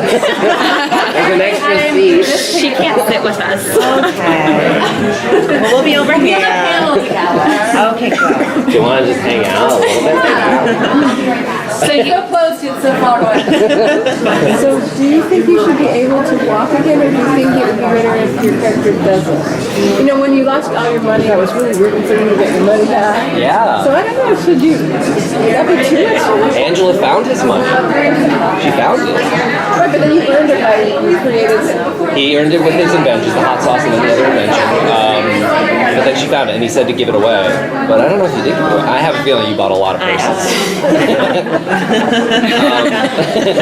There's an extra seat. She can't sit with us. Okay. Well, we'll be over here. Okay, good. Do you want to just hang out a little bit? So you close yet so far away. So do you think you should be able to walk again, or do you think it would be better if your character doesn't? You know, when you lost all your money, I was really rooting for you to get your money back. Yeah. So I don't know, should you, that'd be too much? Angela found his money. She found it. Right, but then you earned it by you created it. He earned it with his inventions, the hot sauce and then the other invention. But then she found it, and he said to give it away. But I don't know if he did give it away. I have a feeling you bought a lot of purses.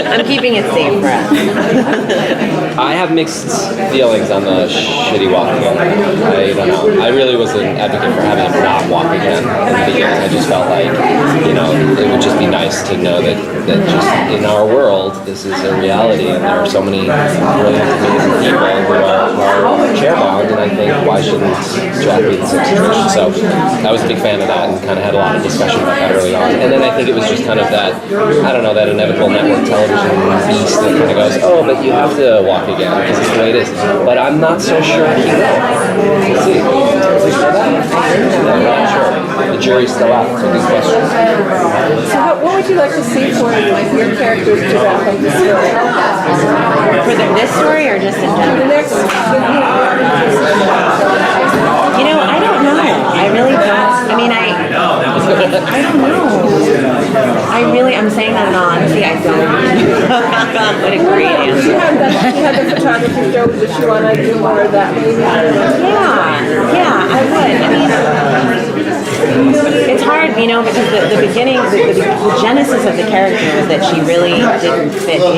I'm keeping it safe for us. I have mixed feelings on the shitty walk again. I don't know. I really was an advocate for having him not walk again in the beginning. I just felt like, it would just be nice to know that just in our world, this is a reality, and there are so many brilliant, amazing people who are chair-bound, and I think why shouldn't Jack be the same situation? So I was a big fan of that and kind of had a lot of discussion about that early on. And then I think it was just kind of that, I don't know, that inevitable network television beast that kind of goes, oh, but you have to walk again because it's the way it is. But I'm not so sure he will. We'll see. Does he know that? I'm not sure. The jury's still out. It's a good question. So what would you like to see for your characters to wrap up the story? For this story or just in general? The next, I don't know. I really don't. I mean, I don't know. I'm saying that in all honesty, I don't. What a great answer. you had the photography show, would you want to do more of that maybe? Yeah, I would. I mean, it's hard, because the beginning, the genesis of the character was that she really didn't fit in,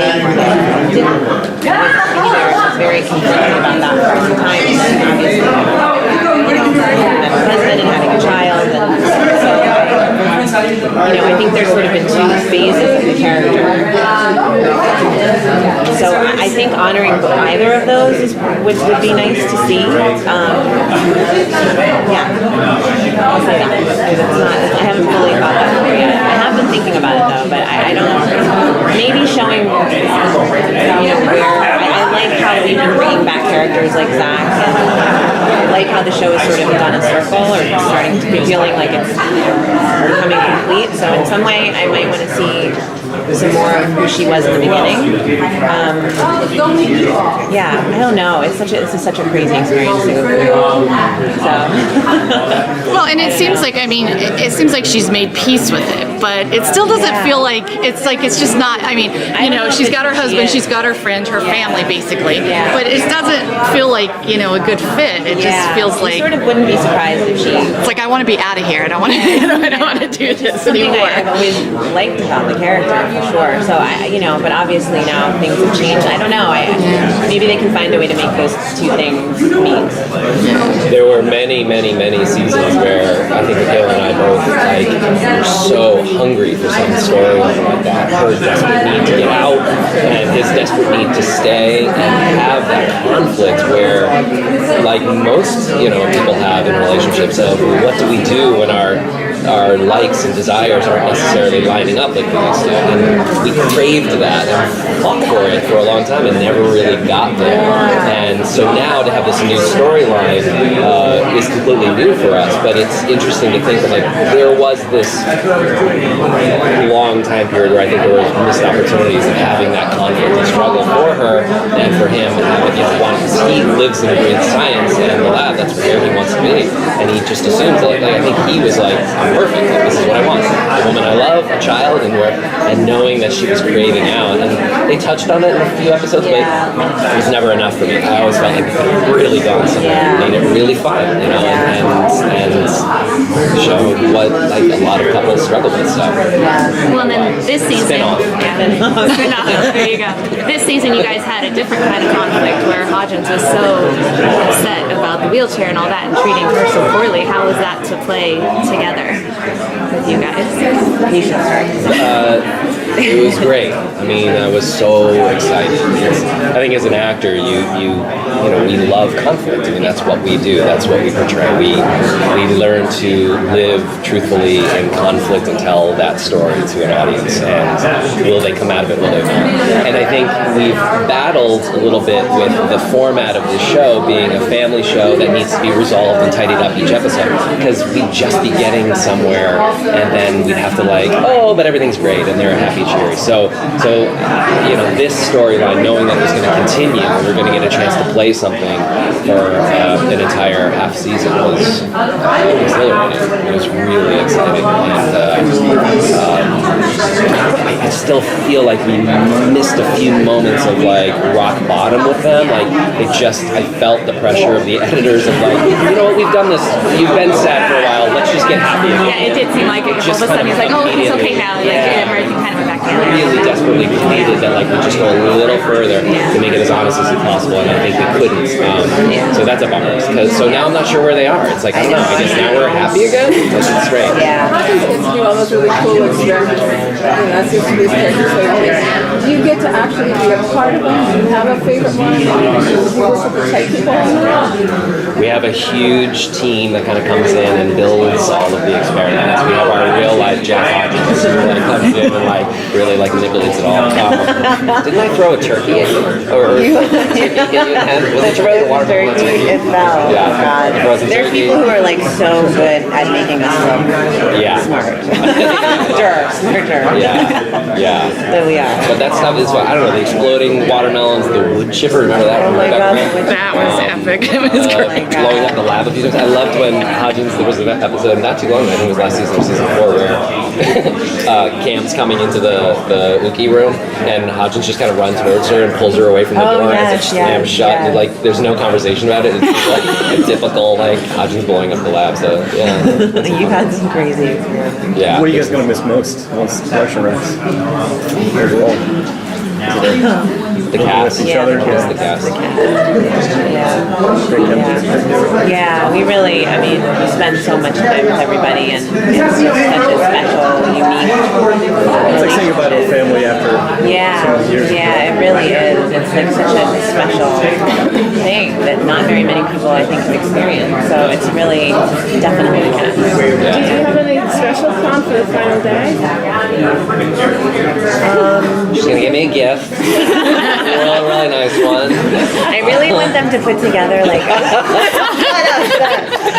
was very conflicted about that for some time, and then obviously, having a husband and having a child, and so, I think there's sort of been two phases of the character. So I think honoring either of those would be nice to see. Yeah, I'll say that. I haven't fully thought that through yet. I have been thinking about it though, but I don't. Maybe showing, where I like how we've been bringing back characters like Zach, and I like how the show has sort of done a circle, or starting to be feeling like it's becoming complete. So in some way, I might want to see some more of who she was in the beginning. Yeah, I don't know. This is such a crazy experience to go through. So. well, and it seems like it seems like she's made peace with it, but it still doesn't feel like it's just not. She's got her husband, she's got her friend, her family basically, but it doesn't feel like a good fit. It just feels like sort of wouldn't be surprised if she. It's like I want to be out of here. I don't want to. I don't want to do this anymore. I've always liked about the character for sure. So but obviously now things have changed. I don't know. Maybe they can find a way to make those two things meet. There were many, many, many seasons where I think Michaela and I both were so hungry for some storyline like that. Her desperate need to get out and his desperate need to stay and have that conflict where, like most people have in relationships, of what do we do when our likes and desires aren't necessarily lining up like they used to, and we craved that and fought for it for a long time and never really got there. And so now to have this new storyline is completely new for us, but it's interesting to think that there was this long time period where I think there was missed opportunities of having that conflict and struggle for her and for him, and because he lives and breathes science and the lab, that's where he wants to be, and he just assumes that I think he was like, I'm perfect, this is what I want, a woman I love, a child, and knowing that she was craving out, and they touched on it in a few episodes, but it was never enough for me. I always felt like it could have really gone somewhere, made it really fun, and showed what a lot of couples struggle with. So well, and then this season, spin-off. There you go. This season, you guys had a different kind of conflict where Hodgins was so upset about the wheelchair and all that, and treating her so poorly. How was that to play together with you guys? You should start. It was great. I was so excited. I think as an actor, we love conflict. That's what we do. That's what we portray. We learn to live truthfully in conflict and tell that story to an audience. And will they come out of it? Will they not? And I think think we've battled a little bit with the format of the show being a family show that needs to be resolved and tidied up each episode, because we'd just be getting somewhere and then we'd have to like, oh, but everything's great and they're happy cheery. So you know, this storyline, knowing that it was going to continue, we're going to get a chance to play something for an entire half season was exhilarating. It was really exciting, and I still feel like we missed a few moments of like rock bottom with them. Like I felt the pressure of the editors of like, you know what, we've done this. You've been sad for a while. Let's just get happy again. Yeah, it did seem like it. All of a sudden he's like, oh, he's okay now. Like, everything kind of went back together. Really desperately pleaded that like we just go a little further to make it as honest as possible, and I think we couldn't. So that's a bummer. So now I'm not sure where they are. It's like, I don't know. I guess now we're happy again. That's great. Yeah. Hawkins gets to do all those really cool experiments. That seems to be his character's favorite thing. Do you get to actually be a part of them? Do you have a favorite one? Do you work with the tight people on that? We have a huge team that kind of comes in and builds all of the experiments. We have our real life Jack Hodgins who like comes in and like really like manipulates it all. Didn't I throw a turkey at you? Or turkey hit you in the head? Was it turkey or watermelon? It fell. Yeah. Oh, God. Frozen There's turkey. people who are like so good at making us look smart. Smarter. Yeah. So we are. But that stuff is what, I don't know, the exploding watermelons, the wood chipper, remember that? Oh my God. That was epic. It was great. Blowing up the lab a few times. I loved when Hodgins, there was an episode not too long ago, I think it was last season or season 4, where Cam's coming into the Uki room and Hodgins just kind of runs towards her and pulls her away from the door as it slams shut. And like, there's no conversation about it. It's just like a typical like Hodgins blowing up the lab. So yeah. You've had some crazy experiences. Yeah. What are you guys going to miss most once the production wraps? Overall. The cast. Each other. The cast. Yeah, we really, I mean, we spend so much time with everybody, and it's just such a special, unique It's like saying goodbye to a family after so many years. Yeah, it really is. It's like such a special thing that not very many people, I think, have experienced. So it's really definitely the cast. Do you have any special plan for the final day? She's gonna give me a gift. Really nice one. I really want them to put together like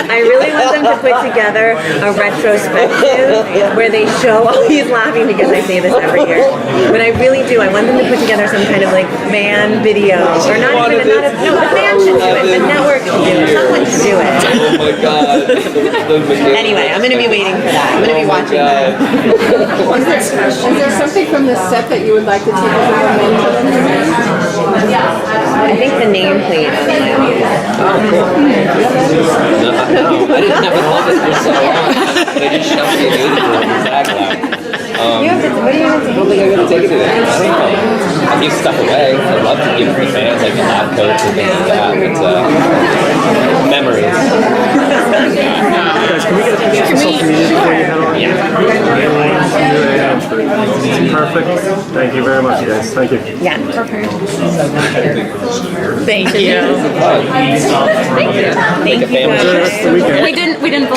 I really want them to put together a retrospective where they show he's laughing because I say this every year. But I really do. I want them to put together some kind of like fan video. Or not even the fan should do it. The network should do it. Someone should do it. Oh my God. Anyway, I'm gonna be waiting for that. I'm gonna be watching that. Is there something from the set that you would like to take as a memento? I think the nameplate on my No, I didn't have a love it for so long. They just shoved me in the exactly. You have to, what do you have to I don't think I'm gonna take it to that. I don't know. I give stuff away. I'd love to give the fans like the lab coats and things like that. But memories. Guys, can we get a picture of social media before you head on? Perfect. Thank you very much, guys. Thank you. Yeah, perfect. Thank you. Thank you. Like a family. Enjoy the rest of the weekend. We didn't